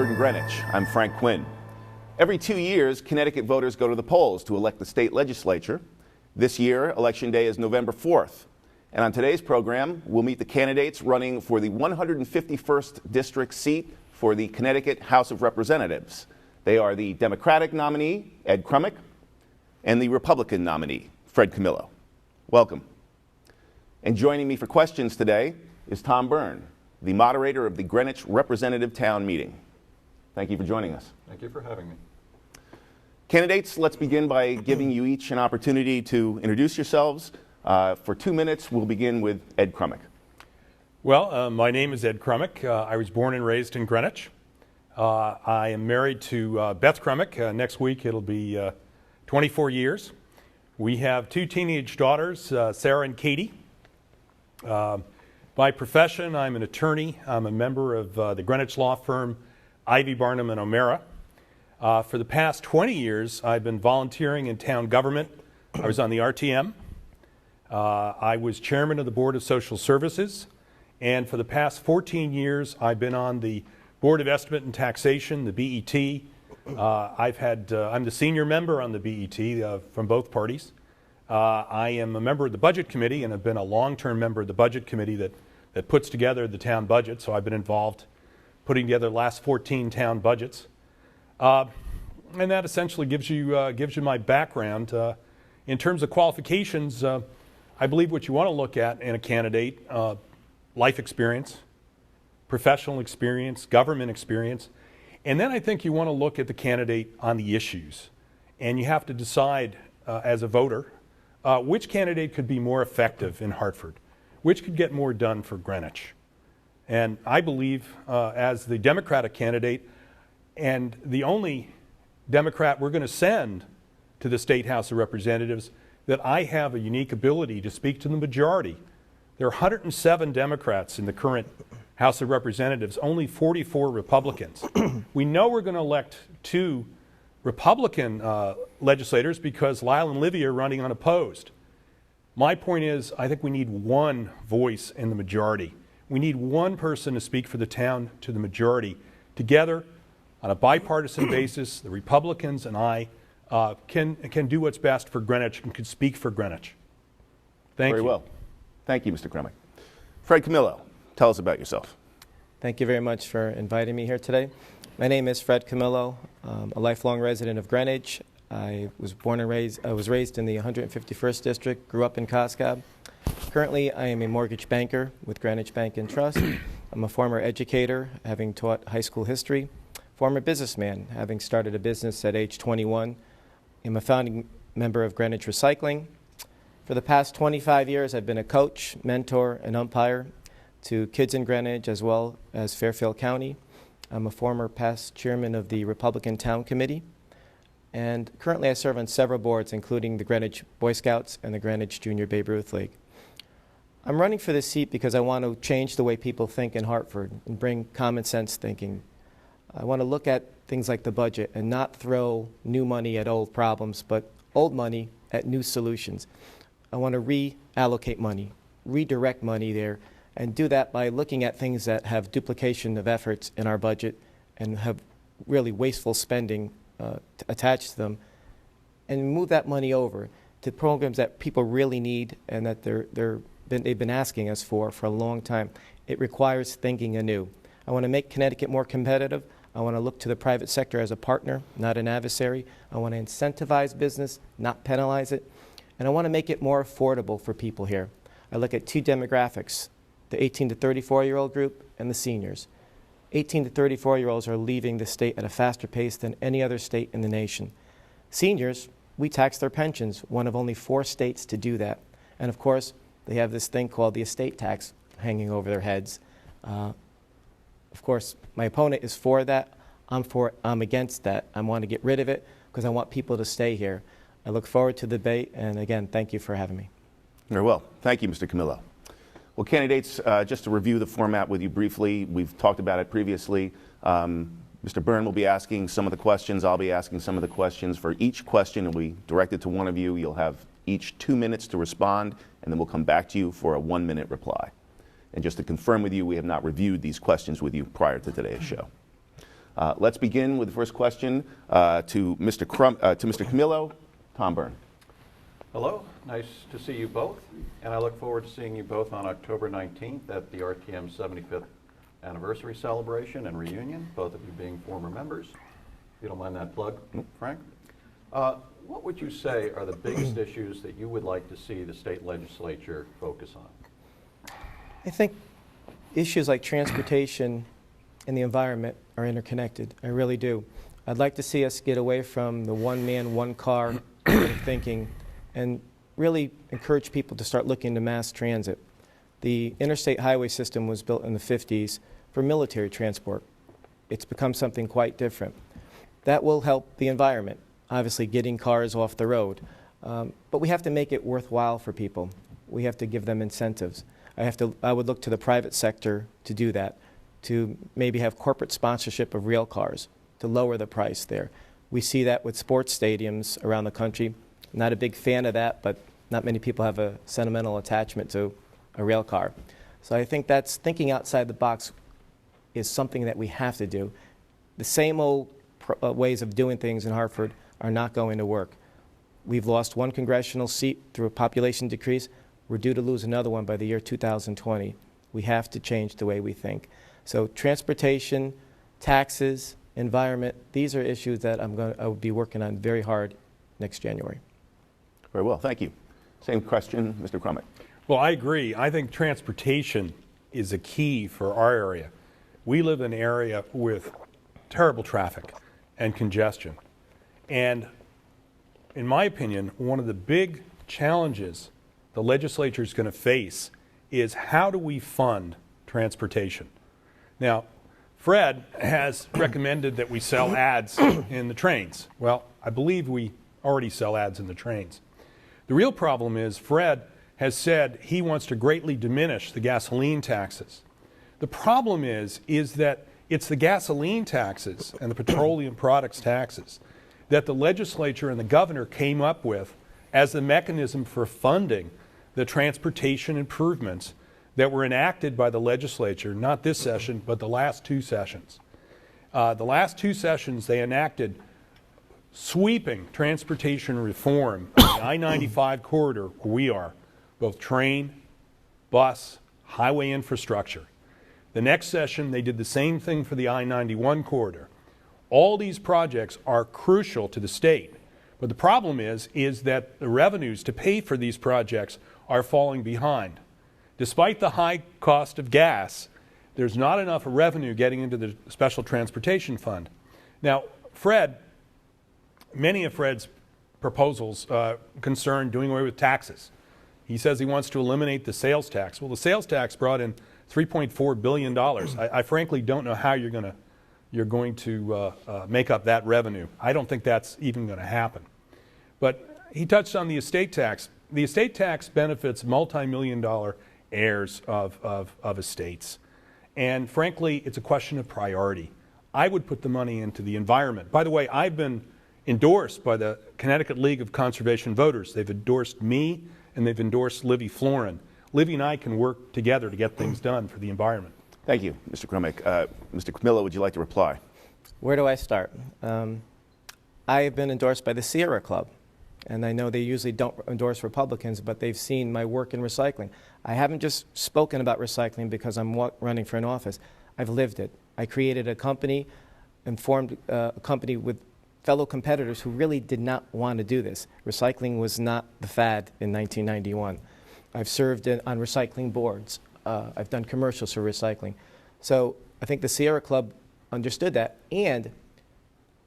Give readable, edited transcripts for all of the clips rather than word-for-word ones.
Stewart in Greenwich. I'm Frank Quinn. Every 2 years, Connecticut voters go to the polls to elect the state legislature. This year, Election Day is November 4th. And on today's program, we'll meet the candidates running for the 151st District seat for the Connecticut House of Representatives. They are the Democratic nominee, Ed Crummick, and the Republican nominee, Fred Camillo. Welcome. And joining me for questions today is Tom Byrne, the moderator of the Greenwich Representative Town Meeting. Thank you for joining us. Thank you for having me. Candidates, let's begin by giving you each an opportunity to introduce yourselves. For 2 minutes, we'll begin with Ed Crummick. Well, my name is Ed Crummick. I was born and raised in Greenwich. I am married to Beth Crummick. Next week it'll be 24 years. We have 2 teenage daughters, Sarah and Katie. By profession, I'm an attorney. I'm a member of the Greenwich law firm Ivy, Barnum, and O'Mara. For the past 20 years, I've been volunteering in town government. I was on the RTM. I was chairman of the Board of Social Services. And for the past 14 years, I've been on the Board of Estimate and Taxation, the BET. I'm the senior member on the BET from both parties. I am a member of the Budget Committee and have been a long-term member of the Budget Committee that puts together the town budget. So I've been involved putting together the last 14 town budgets. And that essentially gives you my background. In terms of qualifications, I believe what you want to look at in a candidate, life experience, professional experience, government experience, and then I think you want to look at the candidate on the issues. And you have to decide as a voter which candidate could be more effective in Hartford, which could get more done for Greenwich. And I believe as the Democratic candidate and the only Democrat we're going to send to the State House of Representatives, that I have a unique ability to speak to the majority. There are 107 Democrats in the current House of Representatives, only 44 Republicans. We know we're going to elect 2 Republican legislators because Lyle and Livy are running unopposed. My point is, I think we need one voice in the majority. We need one person to speak for the town to the majority. Together, on a bipartisan basis, the Republicans and I can do what's best for Greenwich and can speak for Greenwich. Thank you. Very well. Thank you, Mr. Crummick. Fred Camillo, tell us about yourself. Thank you very much for inviting me here today. My name is Fred Camillo, a lifelong resident of Greenwich. I was raised in the 151st District, grew up in Coscob. Currently, I am a mortgage banker with Greenwich Bank and Trust. I'm a former educator, having taught high school history. Former businessman, having started a business at age 21. I'm a founding member of Greenwich Recycling. For the past 25 years, I've been a coach, mentor, and umpire to kids in Greenwich as well as Fairfield County. I'm a former past chairman of the Republican Town Committee. And currently I serve on several boards, including the Greenwich Boy Scouts and the Greenwich Junior Babe Ruth League. I'm running for this seat because I want to change the way people think in Hartford and bring common sense thinking. I want to look at things like the budget and not throw new money at old problems, but old money at new solutions. I want to reallocate money, redirect money there, and do that by looking at things that have duplication of efforts in our budget and have really wasteful spending attached to them, and move that money over to programs that people really need and that they've been asking us for a long time. It requires thinking anew. I want to make Connecticut more competitive. I want to look to the private sector as a partner, not an adversary. I want to incentivize business, not penalize it. And I want to make it more affordable for people here. I look at 2 demographics, the 18 to 34-year-old group and the seniors. 18 to 34-year-olds are leaving the state at a faster pace than any other state in the nation. Seniors, we tax their pensions, one of only 4 states to do that. And of course, they have this thing called the estate tax hanging over their heads. Of course, my opponent is for that. I'm against that. I want to get rid of it because I want people to stay here. I look forward to the debate, and again, thank you for having me. Very well. Thank you, Mr. Camillo. Well, candidates, just to review the format with you briefly, we've talked about it previously. Mr. Byrne will be asking some of the questions. I'll be asking some of the questions. For each question, it'll be directed to one of you. You'll have each 2 minutes to respond, and then we'll come back to you for a 1-minute reply. And just to confirm with you, we have not reviewed these questions with you prior to today's show. Let's begin with the first question to Mr. Camillo. Tom Byrne. Hello, nice to see you both, and I look forward to seeing you both on October 19th at the RTM 75th anniversary celebration and reunion, both of you being former members. If you don't mind that plug, Frank. What would you say are the biggest issues that you would like to see the state legislature focus on? I think issues like transportation and the environment are interconnected. I really do. I'd like to see us get away from the one man, one car thinking and really encourage people to start looking to mass transit. The interstate highway system was built in the 50s for military transport. It's become something quite different. That will help the environment, obviously getting cars off the road. But we have to make it worthwhile for people. We have to give them incentives. I would look to the private sector to do that, to maybe have corporate sponsorship of rail cars, to lower the price there. We see that with sports stadiums around the country. Not a big fan of that, but not many people have a sentimental attachment to a rail car. So I think that's thinking outside the box is something that we have to do. The same old ways of doing things in Hartford are not going to work. We've lost one congressional seat through a population decrease. We're due to lose another one by the year 2020. We have to change the way we think. So transportation, taxes, environment, these are issues that I will be working on very hard next January. Very well, thank you. Same question, Mr. Crumick. Well, I agree. I think transportation is a key for our area. We live in an area with terrible traffic and congestion. And in my opinion, one of the big challenges the legislature is going to face is how do we fund transportation? Now, Fred has recommended that we sell ads in the trains. Well, I believe we already sell ads in the trains. The real problem is Fred has said he wants to greatly diminish the gasoline taxes. The problem is that it's the gasoline taxes and the petroleum products taxes that the legislature and the governor came up with as the mechanism for funding the transportation improvements that were enacted by the legislature, not this session, but the last two sessions. The last two sessions, they enacted sweeping transportation reform on the I-95 corridor where we are, both train, bus, highway infrastructure. The next session, they did the same thing for the I-91 corridor. All these projects are crucial to the state. But the problem is that the revenues to pay for these projects are falling behind. Despite the high cost of gas, there's not enough revenue getting into the Special Transportation Fund. Now, many of Fred's proposals concern doing away with taxes. He says he wants to eliminate the sales tax. Well, the sales tax brought in $3.4 billion. I frankly don't know how you're going to make up that revenue. I don't think that's even going to happen. But he touched on the estate tax. The estate tax benefits multi-million-dollar heirs of estates. And frankly, it's a question of priority. I would put the money into the environment. By the way, I've been endorsed by the Connecticut League of Conservation Voters. They've endorsed me, and they've endorsed Livy Florin. Livy and I can work together to get things done for the environment. Thank you, Mr. Crumick. Mr. Camillo, would you like to reply? Where do I start? I have been endorsed by the Sierra Club, and I know they usually don't endorse Republicans, but they've seen my work in recycling. I haven't just spoken about recycling because I'm running for an office. I've lived it. I created a company and formed a company with fellow competitors who really did not want to do this. Recycling was not the fad in 1991. I've served on recycling boards. I've done commercials for recycling. So I think the Sierra Club understood that, and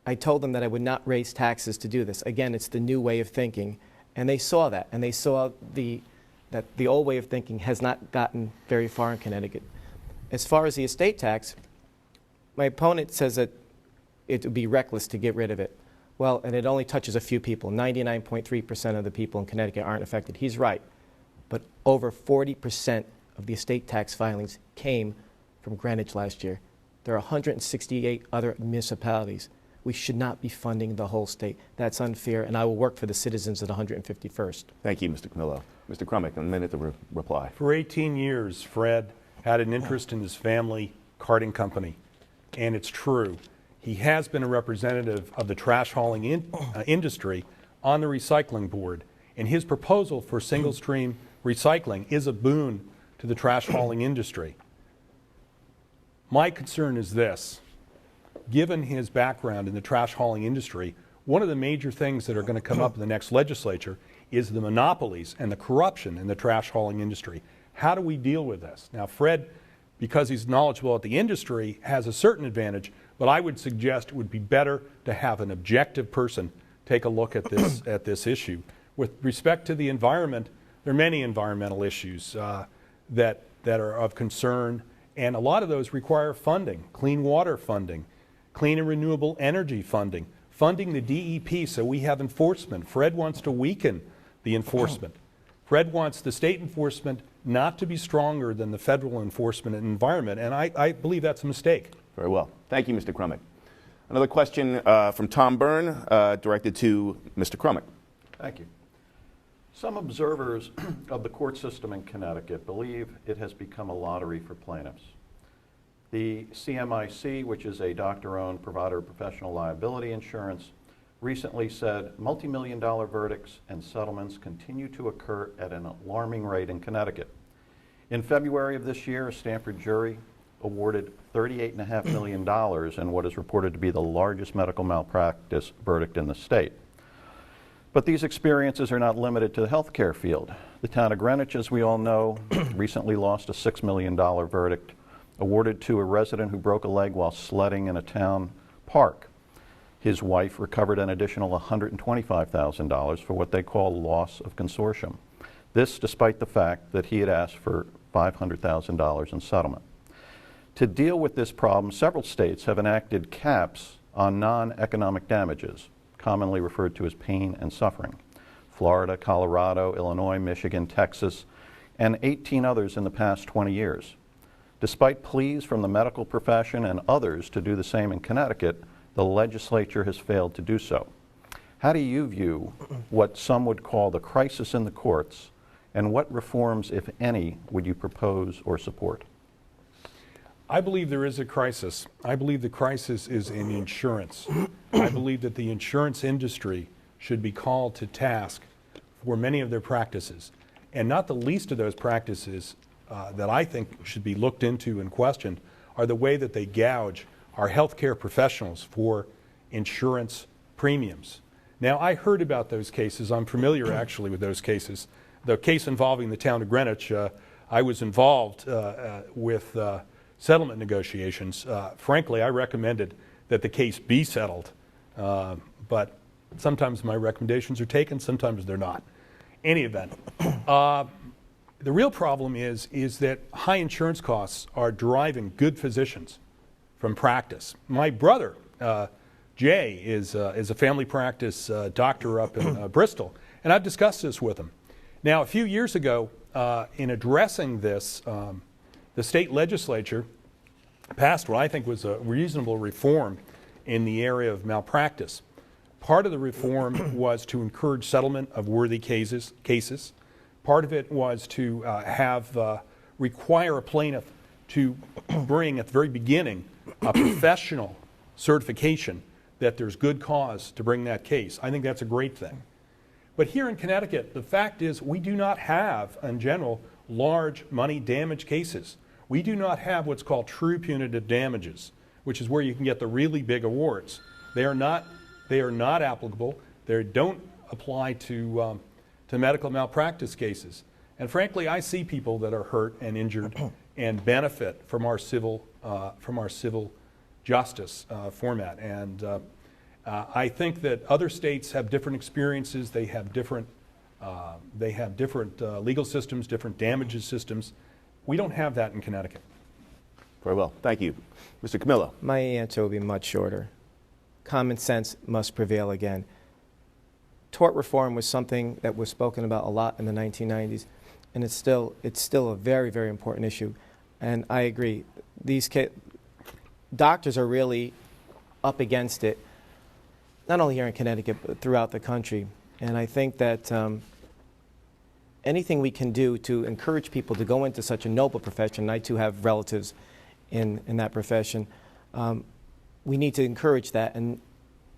I told them that I would not raise taxes to do this. Again, it's the new way of thinking, and they saw that, and they saw that the old way of thinking has not gotten very far in Connecticut. As far as the estate tax, my opponent says that it would be reckless to get rid of it. Well, and it only touches a few people. 99.3% of the people in Connecticut aren't affected. He's right. But over 40% of the estate tax filings came from Greenwich last year. There are 168 other municipalities. We should not be funding the whole state. That's unfair, and I will work for the citizens of the 151st. Thank you, Mr. Camillo. Mr. Crumick, a minute to reply. For 18 years, Fred had an interest in his family carting company, and it's true. He has been a representative of the trash hauling industry on the recycling board, and his proposal for single stream recycling is a boon to the trash hauling industry. My concern is this: given his background in the trash hauling industry, one of the major things that are going to come up in the next legislature is the monopolies and the corruption in the trash hauling industry. How do we deal with this? Now, Fred, because he's knowledgeable at the industry, has a certain advantage, but I would suggest it would be better to have an objective person take a look at this issue. With respect to the environment, there are many environmental issues that are of concern, and a lot of those require funding: clean water funding, clean and renewable energy funding, funding the DEP so we have enforcement. Fred wants to weaken the enforcement. Fred wants the state enforcement not to be stronger than the federal enforcement and environment, and I believe that's a mistake. Very well. Thank you, Mr. Crummick. Another question from Tom Byrne, directed to Mr. Crummick. Thank you. Some observers of the court system in Connecticut believe it has become a lottery for plaintiffs. The CMIC, which is a doctor-owned provider of professional liability insurance, recently said multi-million-dollar verdicts and settlements continue to occur at an alarming rate in Connecticut. In February of this year, a Stanford jury awarded $38.5 million in what is reported to be the largest medical malpractice verdict in the state. But these experiences are not limited to the healthcare field. The town of Greenwich, as we all know, recently lost a $6 million verdict awarded to a resident who broke a leg while sledding in a town park. His wife recovered an additional $125,000 for what they call loss of consortium. This despite the fact that he had asked for $500,000 in settlement. To deal with this problem, several states have enacted caps on non-economic damages, commonly referred to as pain and suffering. Florida, Colorado, Illinois, Michigan, Texas, and 18 others in the past 20 years. Despite pleas from the medical profession and others to do the same in Connecticut, the legislature has failed to do so. How do you view what some would call the crisis in the courts, and what reforms, if any, would you propose or support? I believe there is a crisis. I believe the crisis is in insurance. I believe that the insurance industry should be called to task for many of their practices, and not the least of those practices that I think should be looked into and questioned are the way that they gouge our healthcare professionals for insurance premiums. Now, I heard about those cases. I'm familiar actually with those cases. The case involving the town of Greenwich, I was involved with settlement negotiations. Frankly, I recommended that the case be settled, but sometimes my recommendations are taken, sometimes they're not. Any event, the real problem is that high insurance costs are driving good physicians from practice. My brother, Jay, is a family practice doctor up in Bristol, and I've discussed this with him. Now, a few years ago, in addressing this, the state legislature passed what I think was a reasonable reform in the area of malpractice. Part of the reform was to encourage settlement of worthy cases. Part of it was to require a plaintiff to bring at the very beginning a professional certification that there's good cause to bring that case. I think that's a great thing. But here in Connecticut, the fact is we do not have, in general, large money damage cases. We do not have what's called true punitive damages, which is where you can get the really big awards. They are not applicable. They don't apply to medical malpractice cases. And frankly, I see people that are hurt and injured and benefit from our civil justice format. And I think that other states have different experiences. They have different legal systems, different damages systems. We don't have that in Connecticut. Very well. Thank you. Mr. Camillo. My answer will be much shorter. Common sense must prevail again. Tort reform was something that was spoken about a lot in the 1990s, and it's still a very, very important issue. And I agree. These doctors are really up against it, not only here in Connecticut, but throughout the country. And I think that anything we can do to encourage people to go into such a noble profession, I too have relatives in that profession, we need to encourage that, and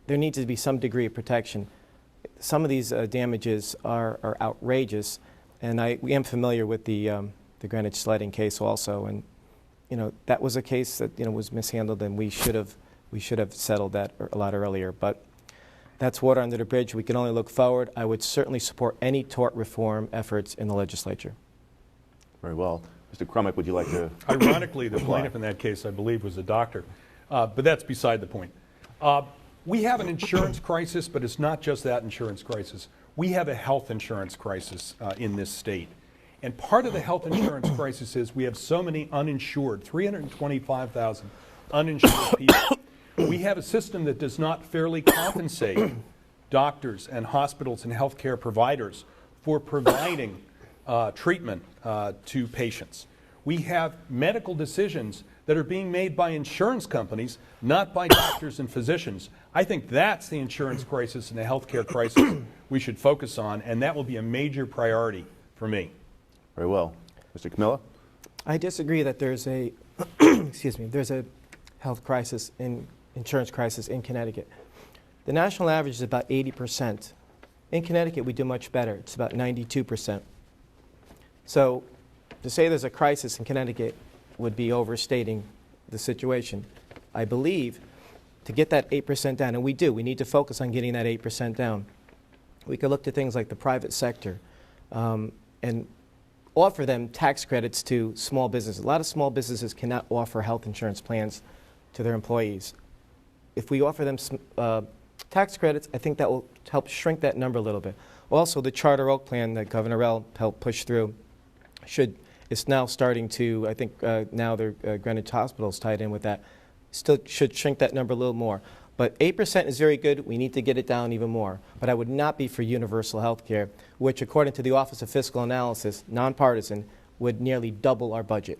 there needs to be some degree of protection. Some of these damages are outrageous, and we am familiar with the Greenwich sledding case also, and that was a case that was mishandled, and we should have settled that a lot earlier. But that's water under the bridge. We can only look forward. I would certainly support any tort reform efforts in the legislature. Very well. Mr. Crummick, would you like to? Ironically, the plaintiff in that case, I believe, was a doctor. But that's beside the point. We have an insurance crisis, but it's not just that insurance crisis. We have a health insurance crisis in this state. And part of the health insurance crisis is we have so many uninsured, 325,000 uninsured people. We have a system that does not fairly compensate doctors and hospitals and healthcare providers for providing treatment to patients. We have medical decisions that are being made by insurance companies, not by doctors and physicians. I think that's the insurance crisis and the healthcare crisis we should focus on, and that will be a major priority for me. Very well. Mr. Camilla? I disagree that there's a there's a health crisis insurance crisis in Connecticut. The national average is about 80%. In Connecticut, we do much better. It's about 92%. So to say there's a crisis in Connecticut would be overstating the situation. I believe to get that 8% down, and we need to focus on getting that 8% down. We could look to things like the private sector and offer them tax credits to small businesses. A lot of small businesses cannot offer health insurance plans to their employees. If we offer them tax credits, I think that will help shrink that number a little bit. Also, the Charter Oak plan that Governor Rell helped push through is now starting to, I think now the Greenwich Hospital is tied in with that, still should shrink that number a little more. But 8% is very good. We need to get it down even more. But I would not be for universal health care, which according to the Office of Fiscal Analysis, nonpartisan, would nearly double our budget.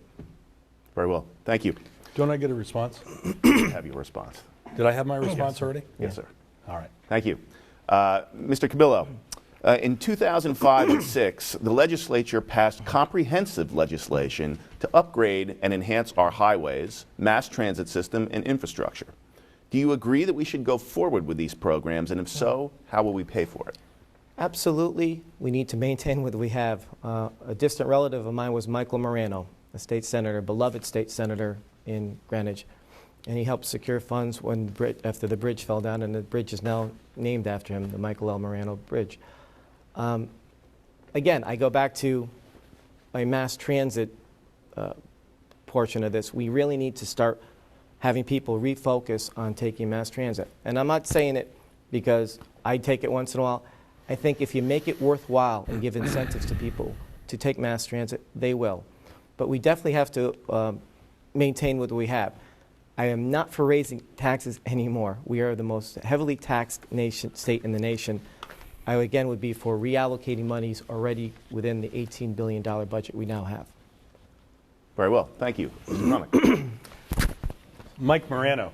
Very well. Thank you. Don't I get a response? Have your response. Did I have my response already? Yes, sir. All right. Thank you. Mr. Cabillo, in 2005 and 6, the legislature passed comprehensive legislation to upgrade and enhance our highways, mass transit system, and infrastructure. Do you agree that we should go forward with these programs, and if so, how will we pay for it? Absolutely. We need to maintain what we have. A distant relative of mine was Michael Morano, a state senator, beloved state senator in Greenwich. And he helped secure funds after the bridge fell down, and the bridge is now named after him, the Michael L. Morano Bridge. Again, I go back to a mass transit portion of this. We really need to start having people refocus on taking mass transit. And I'm not saying it because I take it once in a while. I think if you make it worthwhile and give incentives to people to take mass transit, they will. But we definitely have to maintain what we have. I am not for raising taxes anymore. We are the most heavily taxed state in the nation. I, again, would be for reallocating monies already within the $18 billion budget we now have. Very well. Thank you. Mr. Crummick. Mike Morano.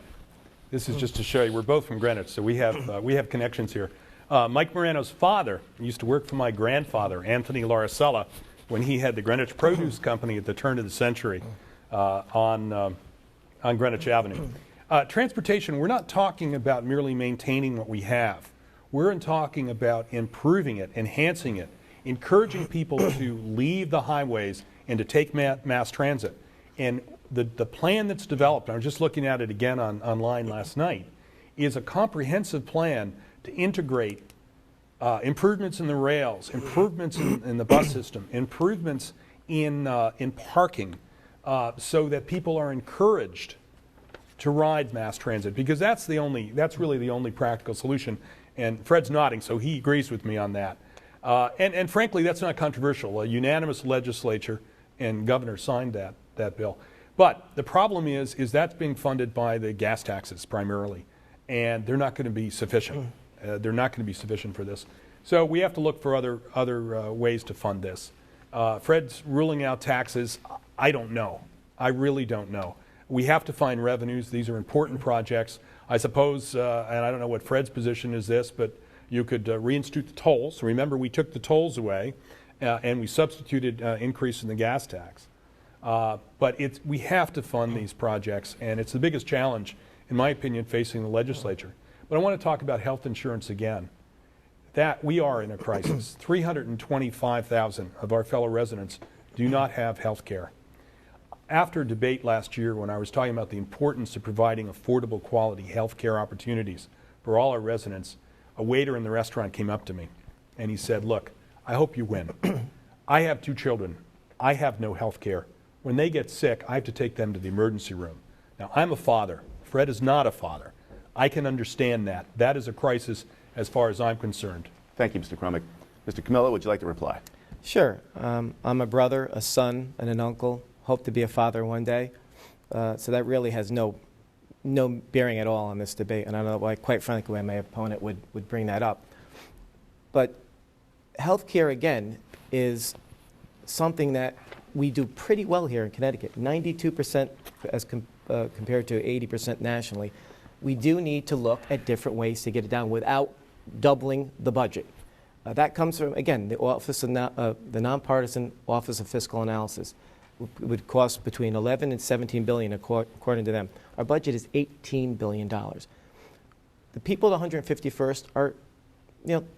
This is just to show you, we're both from Greenwich, so we have connections here. Mike Morano's father used to work for my grandfather, Anthony Laricella, when he had the Greenwich Produce Company at the turn of the century on Greenwich Avenue. Transportation, we're not talking about merely maintaining what we have. We're talking about improving it, enhancing it, encouraging people to leave the highways and to take mass transit. And the plan that's developed, I was just looking at it again online last night, is a comprehensive plan to integrate improvements in the rails, improvements in the bus system, improvements in parking, so that people are encouraged to ride mass transit, because that's really the only practical solution. And Fred's nodding, so he agrees with me on that. And frankly, that's not controversial. A unanimous legislature and governor signed that bill. But the problem is that's being funded by the gas taxes primarily, and they're not going to be sufficient. They're not going to be sufficient for this. So we have to look for other ways to fund this. Fred's ruling out taxes. I don't know. I really don't know. We have to find revenues. These are important projects. I suppose, and I don't know what Fred's position is this, but you could reinstitute the tolls. Remember, we took the tolls away, and we substituted increase in the gas tax. But we have to fund these projects, and it's the biggest challenge in my opinion, facing the legislature. But I want to talk about health insurance again. That we are in a crisis. 325,000 of our fellow residents do not have health care. After a debate last year when I was talking about the importance of providing affordable quality health care opportunities for all our residents, a waiter in the restaurant came up to me and he said, look, I hope you win. I have 2 children. I have no health care. When they get sick, I have to take them to the emergency room. Now, I'm a father. Fred is not a father. I can understand that. That is a crisis as far as I'm concerned. Thank you, Mr. Crumick. Mr. Camillo, would you like to reply? Sure. I'm a brother, a son, and an uncle. Hope to be a father one day. So that really has no bearing at all on this debate, and I don't know why, quite frankly, why my opponent would bring that up. But health care, again, is something that we do pretty well here in Connecticut, 92% as compared to 80% nationally. We do need to look at different ways to get it down without doubling the budget. That comes from, again, the office of the nonpartisan Office of Fiscal Analysis. It would cost between 11 and 17 billion, according to them. Our budget is $18 billion. The people at 151st are,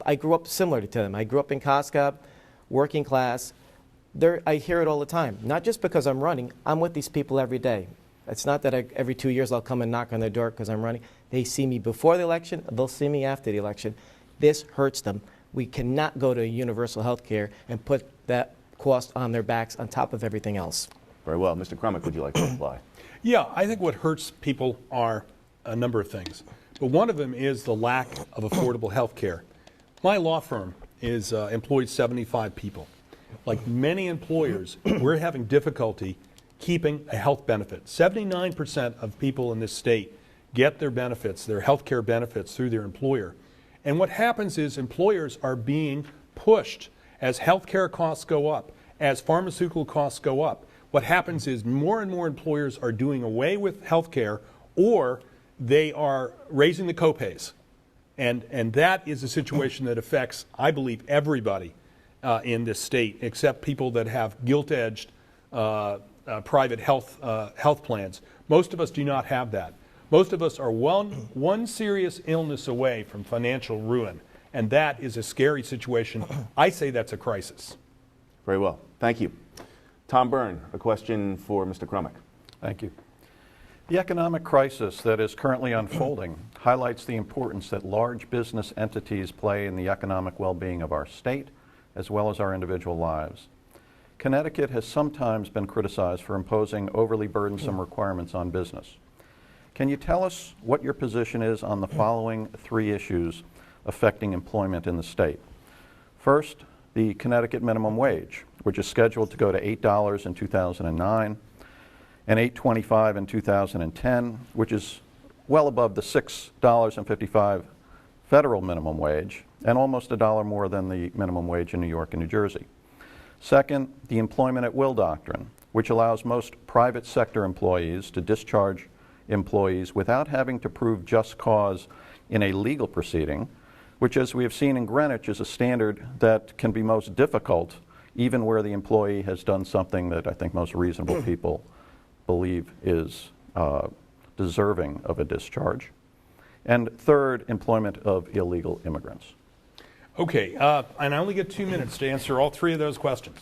I grew up similar to them. I grew up in Coscob, working class. I hear it all the time. Not just because I'm running. I'm with these people every day. It's not that every 2 years I'll come and knock on their door because I'm running. They see me before the election. They'll see me after the election. This hurts them. We cannot go to universal health care and put that cost on their backs on top of everything else. Very well. Mr. Crumick, would you like to reply? Yeah, I think what hurts people are a number of things. But one of them is the lack of affordable health care. My law firm employs 75 people. Like many employers, we're having difficulty keeping a health benefit. 79% of people in this state get their benefits, their health care benefits, through their employer. And what happens is employers are being pushed as health care costs go up, as pharmaceutical costs go up. What happens is more and more employers are doing away with health care, or they are raising the copays. And that is a situation that affects, I believe, everybody in this state, except people that have gilt-edged private health plans. Most of us do not have that. Most of us are one serious illness away from financial ruin, and that is a scary situation. I say that's a crisis. Very well. Thank you. Tom Byrne, a question for Mr. Crumick. Thank you. The economic crisis that is currently unfolding highlights the importance that large business entities play in the economic well-being of our state, as well as our individual lives. Connecticut has sometimes been criticized for imposing overly burdensome requirements on business. Can you tell us what your position is on the following 3 issues affecting employment in the state? First, the Connecticut minimum wage, which is scheduled to go to $8 in 2009 and $8.25 in 2010, which is well above the $6.55 federal minimum wage and almost $1 more than the minimum wage in New York and New Jersey. Second, the employment at will doctrine, which allows most private sector employees to discharge employees without having to prove just cause in a legal proceeding, which, as we have seen in Greenwich, is a standard that can be most difficult even where the employee has done something that I think most reasonable people believe is deserving of a discharge. And third, employment of illegal immigrants. Okay, and I only get 2 minutes to answer all 3 of those questions.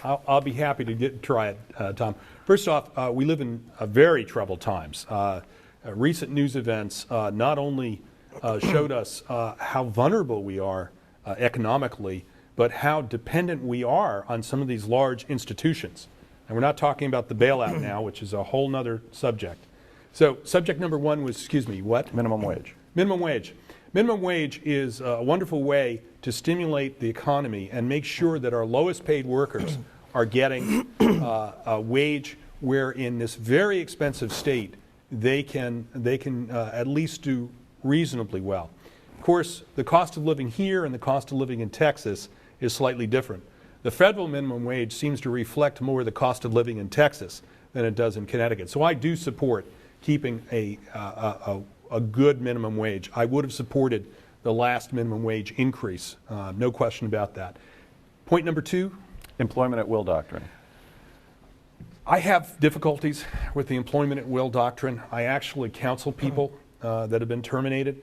I'll be happy to try it, Tom. First off, we live in very troubled times. Recent news events not only showed us how vulnerable we are economically, but how dependent we are on some of these large institutions. And we're not talking about the bailout now, which is a whole nother subject. So subject number 1 was, excuse me, what? Minimum wage. Minimum wage. Minimum wage is a wonderful way to stimulate the economy and make sure that our lowest paid workers are getting a wage where in this very expensive state they can at least do reasonably well. Of course, the cost of living here and the cost of living in Texas is slightly different. The federal minimum wage seems to reflect more the cost of living in Texas than it does in Connecticut. So I do support keeping a good minimum wage. I would have supported the last minimum wage increase, no question about that. Point number 2? Employment at will doctrine. I have difficulties with the employment at will doctrine. I actually counsel people that have been terminated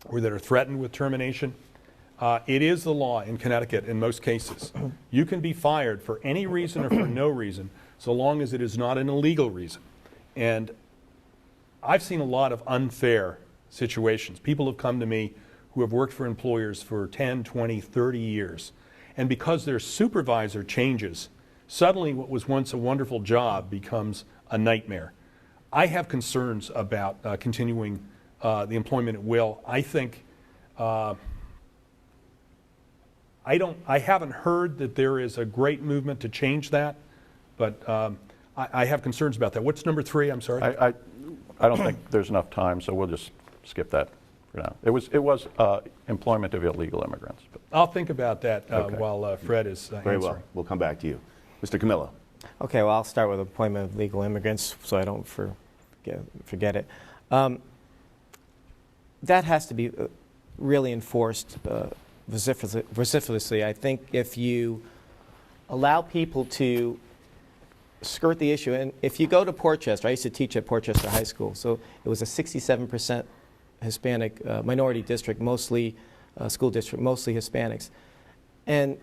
or that are threatened with termination. It is the law in Connecticut in most cases. You can be fired for any reason or for no reason, so long as it is not an illegal reason. And I've seen a lot of unfair situations. People have come to me who have worked for employers for 10, 20, 30 years. And because their supervisor changes, suddenly what was once a wonderful job becomes a nightmare. I have concerns about continuing the employment at will. I think I haven't heard that there is a great movement to change that, but I have concerns about that. What's number 3? I'm sorry. I don't think there's enough time, so we'll just skip that for now. It was employment of illegal immigrants. But. I'll think about that Okay. while Fred is Very answering. well. We'll come back to you. Mr. Camillo. Okay, well, I'll start with employment of legal immigrants so I don't forget it. That has to be really enforced vociferously. I think if you allow people to skirt the issue, and if you go to Portchester, I used to teach at Portchester High School, so it was a 67% Hispanic minority district, mostly school district, mostly Hispanics. And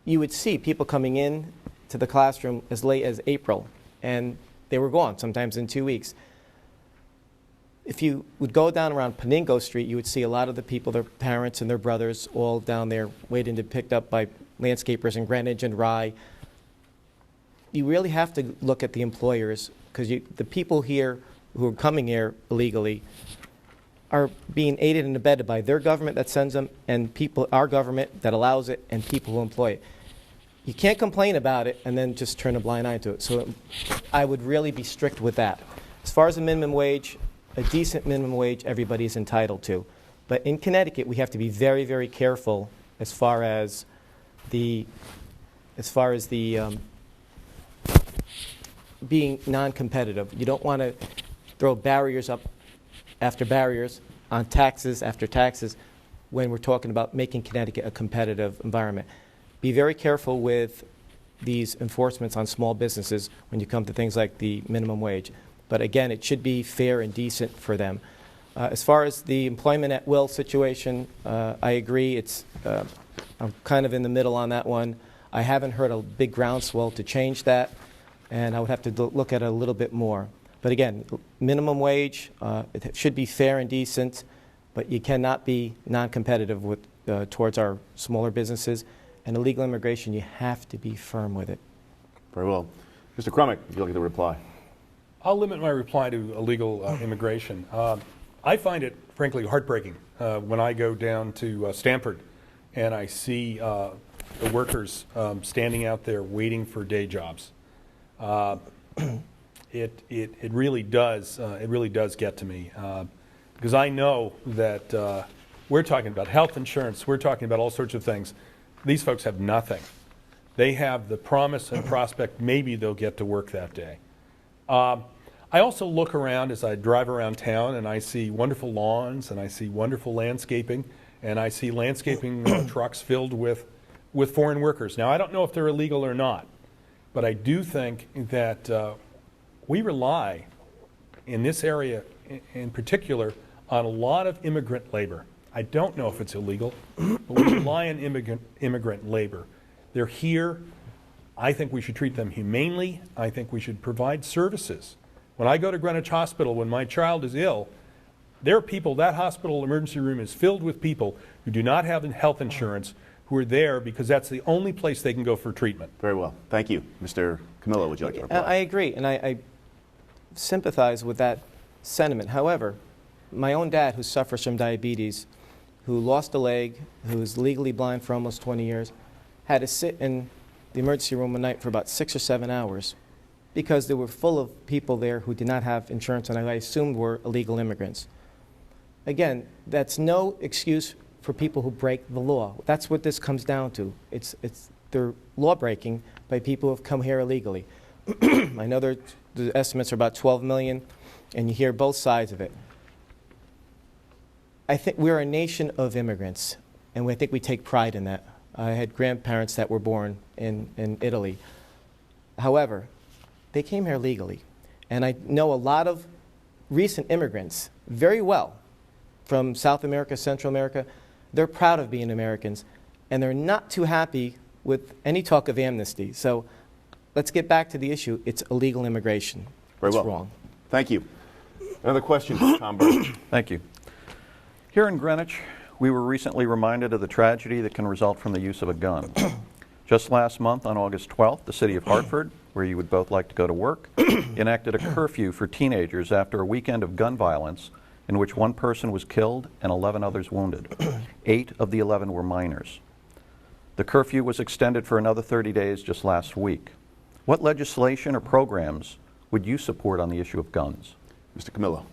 you would see people coming in to the classroom as late as April, and they were gone, sometimes in 2 weeks. If you would go down around Paningo Street, you would see a lot of the people, their parents and their brothers, all down there waiting to be picked up by landscapers in Greenwich and Rye. You really have to look at the employers, because the people here who are coming here illegally are being aided and abetted by their government that sends them, and our government that allows it, and people who employ it. You can't complain about it and then just turn a blind eye to it. So I would really be strict with that. As far as the minimum wage, a decent minimum wage everybody's entitled to. But in Connecticut, we have to be very, very careful as far as the being non-competitive. You don't want to throw barriers up after barriers on taxes after taxes when we're talking about making Connecticut a competitive environment. Be very careful with these enforcements on small businesses when you come to things like the minimum wage. But again, it should be fair and decent for them. As far as the employment at will situation, I agree. I'm kind of in the middle on that one. I haven't heard a big groundswell to change that, and I would have to look at it a little bit more. But again, minimum wage, it should be fair and decent, but you cannot be non-competitive towards our smaller businesses. And illegal immigration, you have to be firm with it. Very well. Mr. Crummick, would you like to reply? I'll limit my reply to illegal immigration. I find it, frankly, heartbreaking when I go down to Stamford and I see the workers standing out there waiting for day jobs. It really does get to me because I know that we're talking about health insurance, we're talking about all sorts of things. These folks have nothing. They have the promise and prospect maybe they'll get to work that day. I also look around as I drive around town and I see wonderful lawns and I see wonderful landscaping and I see landscaping trucks filled with foreign workers. Now, I don't know if they're illegal or not, but I do think that we rely in this area in particular on a lot of immigrant labor. I don't know if it's illegal, but we rely on immigrant labor. They're here. I think we should treat them humanely. I think we should provide services. When I go to Greenwich Hospital when my child is ill, there are people, that hospital emergency room is filled with people who do not have health insurance, who are there because that's the only place they can go for treatment. Very well. Thank you. Mr. Camillo, would you like to reply? I agree, and I sympathize with that sentiment. However, my own dad, who suffers from diabetes, who lost a leg, who is legally blind for almost 20 years, had to sit in the emergency room one night for about 6 or 7 hours because they were full of people there who did not have insurance and I assumed were illegal immigrants. Again, that's no excuse for people who break the law. That's what this comes down to. They're law breaking by people who have come here illegally. I know the estimates are about 12 million, and you hear both sides of it. I think we're a nation of immigrants, and I think we take pride in that. I had grandparents that were born in Italy. However, they came here legally. And I know a lot of recent immigrants very well from South America, Central America. They're proud of being Americans, and they're not too happy with any talk of amnesty. So let's get back to the issue. It's illegal immigration. Very It's well. wrong. Thank you. Another question, Tom Burke. Thank you. Here in Greenwich, we were recently reminded of the tragedy that can result from the use of a gun. Just last month, on August 12th, the city of Hartford, where you would both like to go to work, enacted a curfew for teenagers after a weekend of gun violence in which one person was killed and 11 others wounded. 8 of the 11 were minors. The curfew was extended for another 30 days just last week. What legislation or programs would you support on the issue of guns? Mr. Camillo.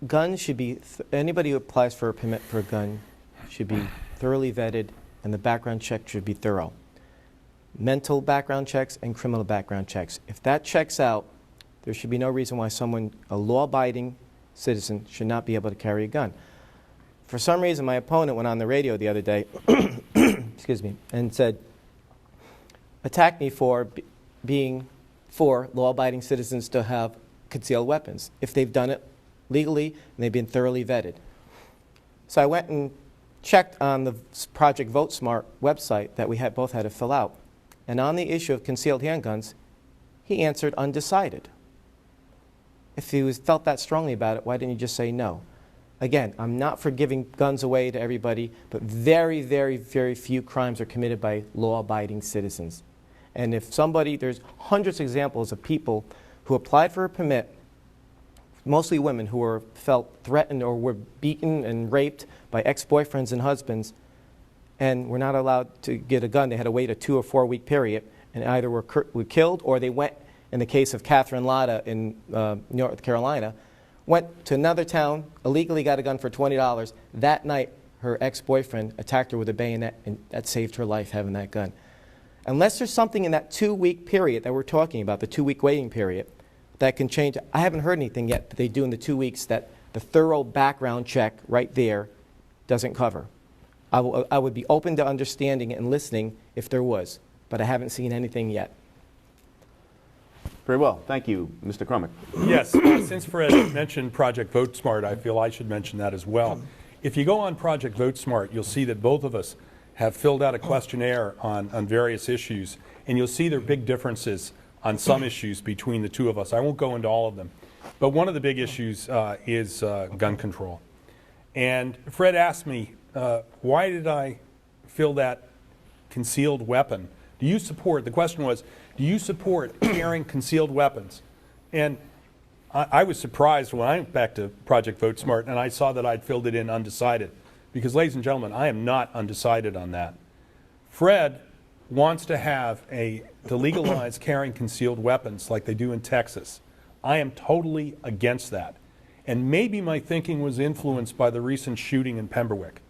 Guns should be, anybody who applies for a permit for a gun should be thoroughly vetted, and the background check should be thorough. Mental background checks and criminal background checks. If that checks out, there should be no reason why someone, a law-abiding citizen, should not be able to carry a gun. For some reason, my opponent went on the radio the other day, excuse me, and said, attacked me for being for law-abiding citizens to have concealed weapons if they've done it legally and they've been thoroughly vetted. So I went and checked on the Project Vote Smart website that we both had to fill out. And on the issue of concealed handguns, he answered undecided. If he felt that strongly about it, why didn't he just say no? Again, I'm not for giving guns away to everybody, but very, very, very few crimes are committed by law-abiding citizens. And if somebody, there's hundreds of examples of people who applied for a permit, mostly women who were felt threatened or were beaten and raped by ex-boyfriends and husbands, and were not allowed to get a gun. They had to wait a 2 or 4 week period, and either were killed or they went, in the case of Catherine Latta in North Carolina, went to another town, illegally got a gun for $20. That night, her ex-boyfriend attacked her with a bayonet, and that saved her life, having that gun. Unless there's something in that 2 week period that we're talking about, the 2 week waiting period, that can change. I haven't heard anything yet that they do in the 2 weeks that the thorough background check right there doesn't cover. I would be open to understanding and listening if there was, but I haven't seen anything yet. Very well. Thank you, Mr. Crumick. Yes, since Fred mentioned Project Vote Smart, I feel I should mention that as well. If you go on Project Vote Smart, you'll see that both of us have filled out a questionnaire on various issues, and you'll see there are big differences on some issues between the two of us. I won't go into all of them, but one of the big issues is gun control. And Fred asked me, why did I fill that concealed weapon? Do you support, the question was, do you support carrying concealed weapons? And I was surprised when I went back to Project Vote Smart and I saw that I'd filled it in undecided. Because, ladies and gentlemen, I am not undecided on that. Fred wants to legalize carrying concealed weapons like they do in Texas. I am totally against that. And maybe my thinking was influenced by the recent shooting in Pemberwick.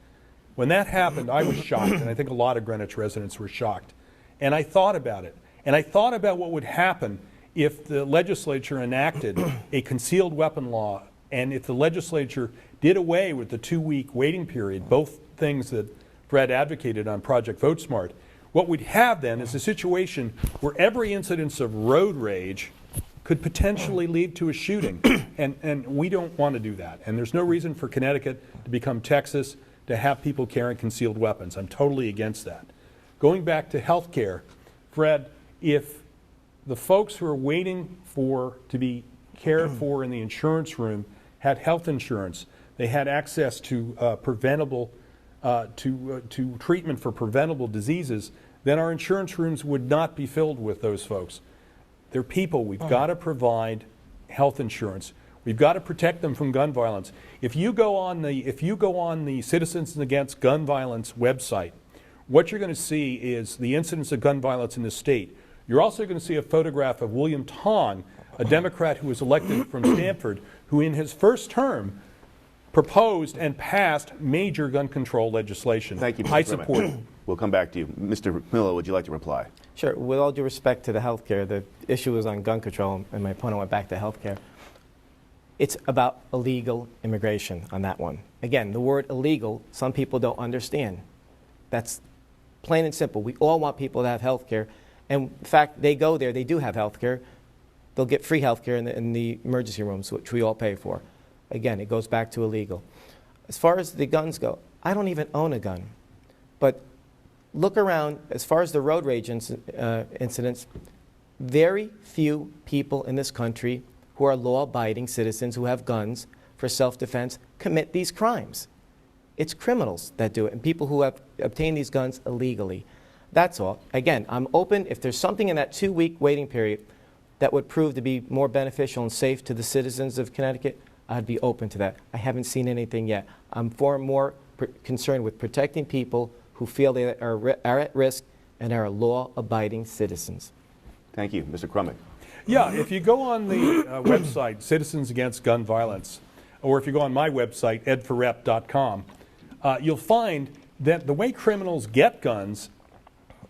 When that happened, I was shocked, and I think a lot of Greenwich residents were shocked. And I thought about it. And I thought about what would happen if the legislature enacted a concealed weapon law, and if the legislature did away with the 2 week waiting period, both things that Fred advocated on Project Vote Smart. What we'd have then is a situation where every incidence of road rage could potentially lead to a shooting. And we don't want to do that. And there's no reason for Connecticut to become Texas, to have people carrying concealed weapons. I'm totally against that. Going back to health care, Fred, if the folks who are waiting to be cared for in the insurance room had health insurance, they had access to to treatment for preventable diseases, then our insurance rooms would not be filled with those folks. They're people. We've got to provide health insurance. We've got to protect them from gun violence. If you go on the Citizens Against Gun Violence website, what you're going to see is the incidence of gun violence in the state. You're also going to see a photograph of William Tong, a Democrat who was elected from Stanford, who in his first term proposed and passed major gun control legislation. Thank you, Mr. I Crumick. support it. We'll come back to you. Mr. Miller, would you like to reply? Sure. With all due respect to the health care, the issue was on gun control, and my opponent went back to health care. It's about illegal immigration on that one. Again, the word illegal, some people don't understand. That's plain and simple. We all want people to have health care, And in fact, they go there, they do have health care. They'll get free health care in the emergency rooms, which we all pay for. Again, it goes back to illegal. As far as the guns go, I don't even own a gun. But look around, as far as the road rage incidents, very few people in this country who are law-abiding citizens who have guns for self-defense commit these crimes. It's criminals that do it, and people who have obtained these guns illegally. That's all. Again, I'm open. If there's something in that 2-week waiting period that would prove to be more beneficial and safe to the citizens of Connecticut, I'd be open to that. I haven't seen anything yet. I'm far more concerned with protecting people who feel they are at risk and are law-abiding citizens. Thank you. Mr. Krummick. Yeah, if you go on the website, Citizens Against Gun Violence, or if you go on my website, edforrep.com, you'll find that the way criminals get guns,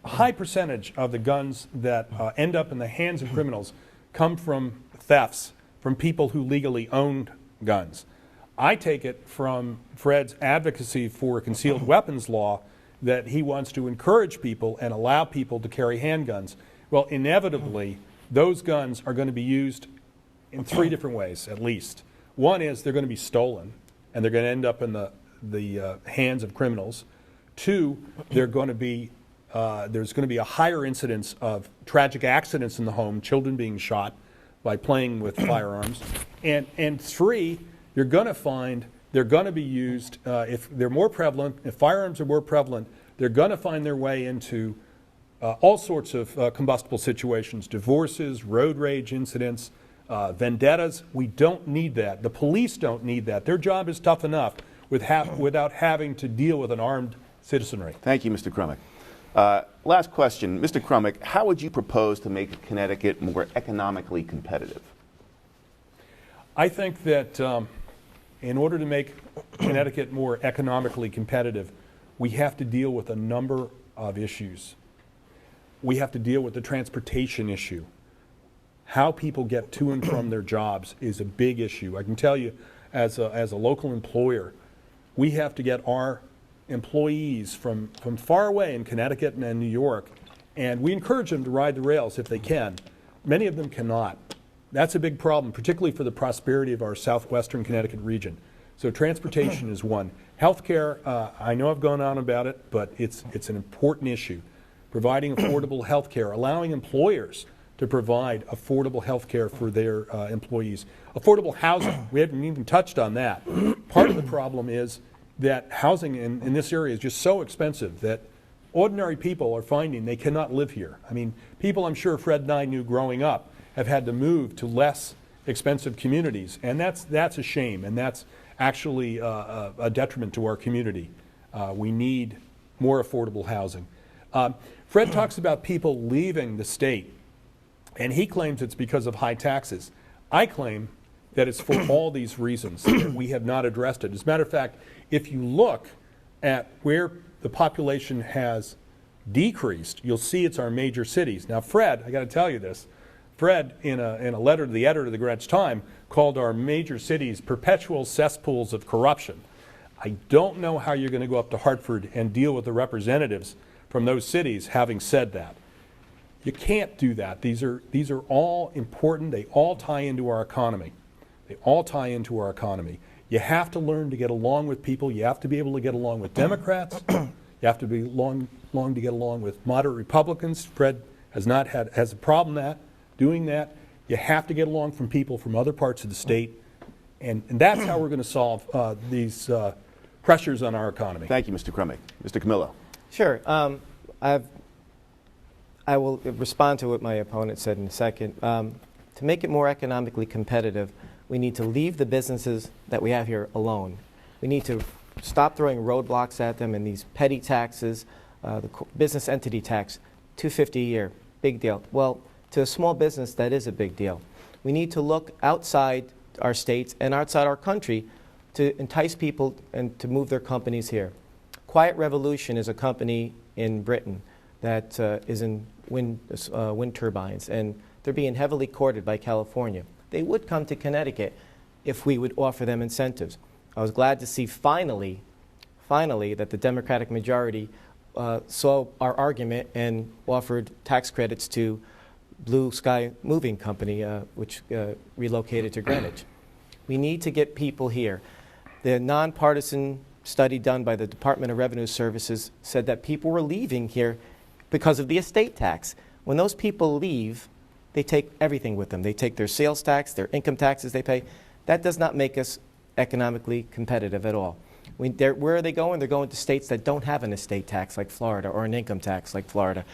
a high percentage of the guns that end up in the hands of criminals come from thefts, from people who legally owned guns. I take it from Fred's advocacy for a concealed weapons law that he wants to encourage people and allow people to carry handguns. Well, inevitably, those guns are going to be used in 3 different ways, at least. One is they're going to be stolen, and they're going to end up in the hands of criminals. 2, they're going to be there's going to be a higher incidence of tragic accidents in the home, children being shot by playing with firearms. And 3, you're going to find they're going to be used, if they're more prevalent, if firearms are more prevalent, they're going to find their way into all sorts of combustible situations, divorces, road rage incidents, vendettas. We don't need that. The police don't need that. Their job is tough enough without having to deal with an armed citizenry. Thank you, Mr. Krummick. Last question. Mr. Krummick, how would you propose to make Connecticut more economically competitive? I think that in order to make Connecticut more economically competitive, we have to deal with a number of issues. We have to deal with the transportation issue. How people get to and from their jobs is a big issue. I can tell you, as a local employer, we have to get our employees from far away in Connecticut and New York, and we encourage them to ride the rails if they can. Many of them cannot. That's a big problem, particularly for the prosperity of our southwestern Connecticut region. So transportation is one. Healthcare, I know I've gone on about it, but it's an important issue. Providing affordable health care, allowing employers to provide affordable health care for their employees. Affordable housing, we haven't even touched on that. Part of the problem is that housing in this area is just so expensive that ordinary people are finding they cannot live here. I mean, people I'm sure Fred and I knew growing up have had to move to less expensive communities, and that's a shame, and that's actually a detriment to our community. We need more affordable housing. Fred talks about people leaving the state, and he claims it's because of high taxes. I claim that it's for all these reasons that we have not addressed it. As a matter of fact, if you look at where the population has decreased, you'll see it's our major cities. Now, Fred, I got to tell you this, Fred, in a letter to the editor of the Greenwich Time, called our major cities perpetual cesspools of corruption. I don't know how you're going to go up to Hartford and deal with the representatives from those cities having said that. You can't do that. These are all important. They all tie into our economy. They all tie into our economy. You have to learn to get along with people. You have to be able to get along with Democrats. You have to be long to get along with moderate Republicans. Fred has a problem doing that. You have to get along from people from other parts of the state, and that's how we're going to solve these pressures on our economy. Thank you, Mr. Krummick. Mr. Camillo. Sure. I will respond to what my opponent said in a second. To make it more economically competitive, we need to leave the businesses that we have here alone. We need to stop throwing roadblocks at them and these petty taxes. The business entity tax, $250 a year, big deal. Well, to a small business, that is a big deal. We need to look outside our states and outside our country to entice people and to move their companies here. Quiet Revolution is a company in Britain that is in wind turbines, and they're being heavily courted by California. They would come to Connecticut if we would offer them incentives. I was glad to see finally that the Democratic majority saw our argument and offered tax credits to Blue Sky Moving Company, which relocated to Greenwich. We need to get people here. The nonpartisan study done by the Department of Revenue Services said that people were leaving here because of the estate tax. When those people leave, they take everything with them. They take their sales tax, their income taxes they pay. That does not make us economically competitive at all. Where are they going? They're going to states that don't have an estate tax like Florida or an income tax like Florida.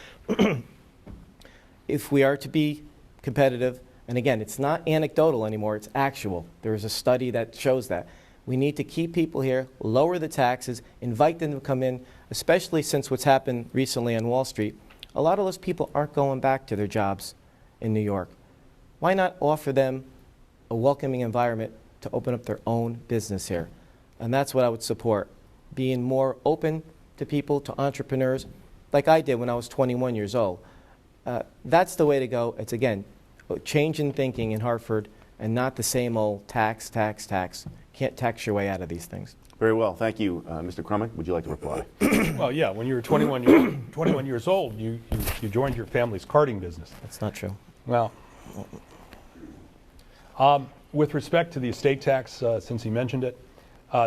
If we are to be competitive, and again, it's not anecdotal anymore, it's actual. There is a study that shows that. We need to keep people here, lower the taxes, invite them to come in, especially since what's happened recently on Wall Street. A lot of those people aren't going back to their jobs in New York. Why not offer them a welcoming environment to open up their own business here? And that's what I would support, being more open to people, to entrepreneurs, like I did when I was 21 years old. That's the way to go. It's, again, a change in thinking in Hartford and not the same old tax, tax, tax. Can't tax your way out of these things. Very well. Thank you. Mr. Crummick, would you like to reply? Well, yeah, when you were 21 years old, you joined your family's karting business. That's not true. Well, with respect to the estate tax, since he mentioned it,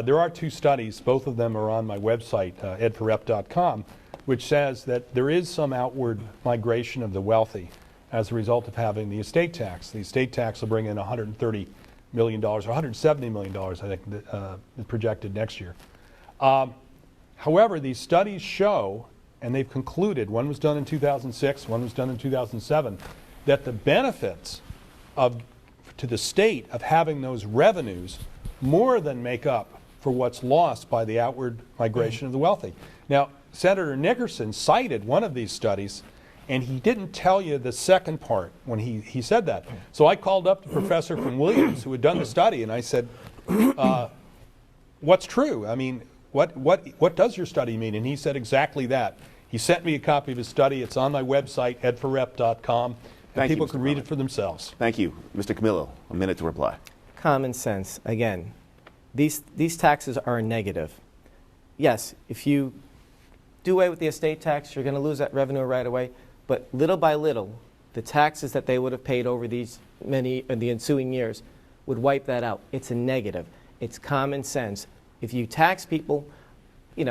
there are two studies, both of them are on my website, edforrep.com, which says that there is some outward migration of the wealthy as a result of having the estate tax. The estate tax will bring in $130 million, or $170 million, I think, projected next year. However, these studies show, and they've concluded, one was done in 2006, one was done in 2007, that the benefits to the state of having those revenues more than make up for what's lost by the outward migration of the wealthy. Now, Senator Nickerson cited one of these studies, and he didn't tell you the second part when he said that. So I called up the professor from Williams who had done the study, and I said, what's true? I mean, what does your study mean? And he said exactly that. He sent me a copy of his study. It's on my website, edforrep.com, and people can read it for themselves. Thank you. Mr. Camillo, a minute to reply. Common sense. Again, these taxes are negative. Yes, if you do away with the estate tax, you're going to lose that revenue right away. But little by little, the taxes that they would have paid over the ensuing years would wipe that out. It's a negative. It's common sense. If you tax people, you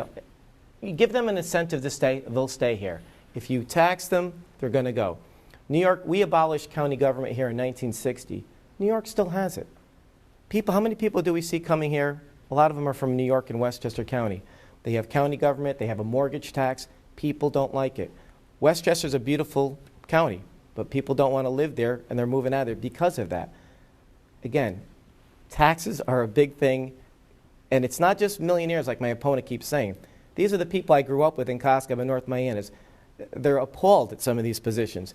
give them an incentive to stay, they'll stay here. If you tax them, they're going to go. New York, we abolished county government here in 1960. New York still has it. How many people do we see coming here? A lot of them are from New York and Westchester County. They have county government, they have a mortgage tax. People don't like it. Westchester's a beautiful county, but people don't want to live there, and they're moving out of there because of that. Again, taxes are a big thing, and it's not just millionaires like my opponent keeps saying. These are the people I grew up with in Coscob and North Miami. They're appalled at some of these positions.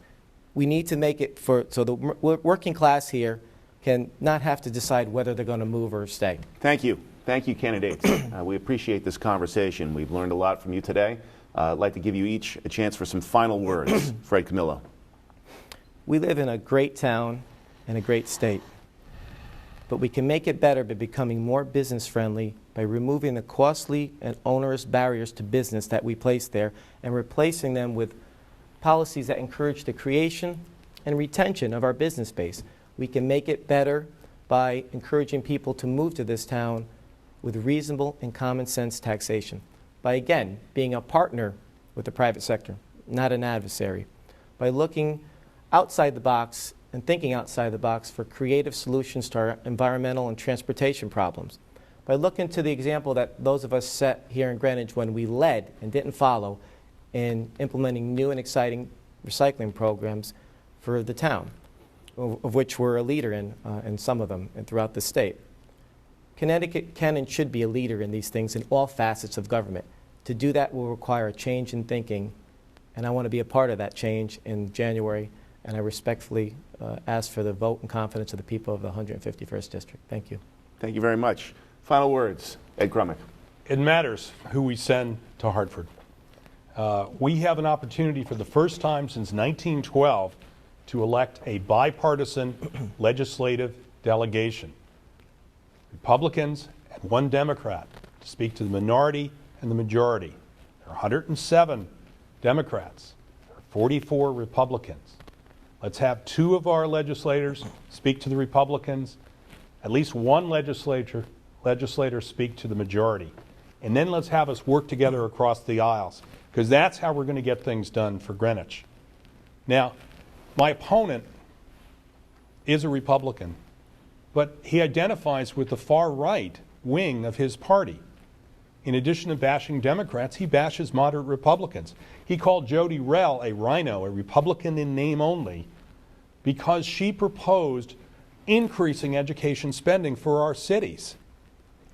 We need to make it so the working class here can not have to decide whether they're going to move or stay. Thank you. Thank you, candidates. We appreciate this conversation. We've learned a lot from you today. I'd like to give you each a chance for some final words. Fred Camillo. We live in a great town and a great state, but we can make it better by becoming more business friendly by removing the costly and onerous barriers to business that we place there and replacing them with policies that encourage the creation and retention of our business base. We can make it better by encouraging people to move to this town with reasonable and common sense taxation. By, again, being a partner with the private sector, not an adversary. By looking outside the box and thinking outside the box for creative solutions to our environmental and transportation problems. By looking to the example that those of us set here in Greenwich when we led and didn't follow in implementing new and exciting recycling programs for the town, of which we're a leader in some of them and throughout the state. Connecticut can and should be a leader in these things in all facets of government. To do that will require a change in thinking, and I want to be a part of that change in January, and I respectfully ask for the vote and confidence of the people of the 151st District. Thank you. Thank you very much. Final words, Ed Crummick. It matters who we send to Hartford. We have an opportunity for the first time since 1912 to elect a bipartisan legislative delegation. Republicans and one Democrat to speak to the minority and the majority. There are 107 Democrats. There are 44 Republicans. Let's have 2 of our legislators speak to the Republicans, at least 1 legislator speak to the majority. And then let's have us work together across the aisles, because that's how we're going to get things done for Greenwich. Now, my opponent is a Republican, but he identifies with the far right wing of his party. In addition to bashing Democrats, he bashes moderate Republicans. He called Jody Rell a rhino, a Republican in name only, because she proposed increasing education spending for our cities.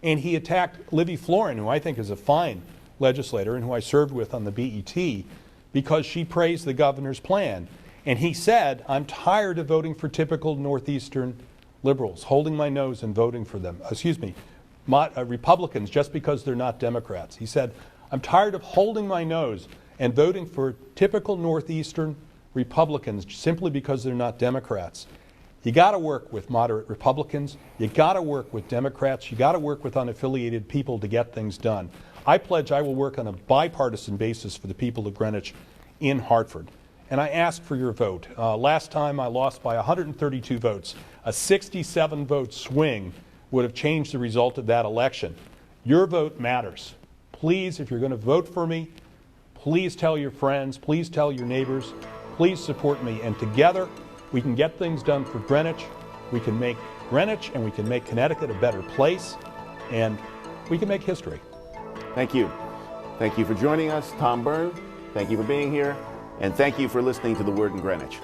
And he attacked Livy Florin, who I think is a fine legislator and who I served with on the BET, because she praised the governor's plan. And he said, I'm tired of voting for typical Northeastern liberals, holding my nose and voting for them. Republicans just because they're not Democrats. He said, I'm tired of holding my nose and voting for typical Northeastern Republicans simply because they're not Democrats. You got to work with moderate Republicans. You got to work with Democrats. You got to work with unaffiliated people to get things done. I pledge I will work on a bipartisan basis for the people of Greenwich in Hartford. And I ask for your vote. Last time I lost by 132 votes. A 67-vote swing would have changed the result of that election. Your vote matters. Please, if you're going to vote for me, please tell your friends, please tell your neighbors, please support me. And together, we can get things done for Greenwich. We can make Greenwich and we can make Connecticut a better place. And we can make history. Thank you. Thank you for joining us, Tom Byrne. Thank you for being here. And thank you for listening to The Word in Greenwich.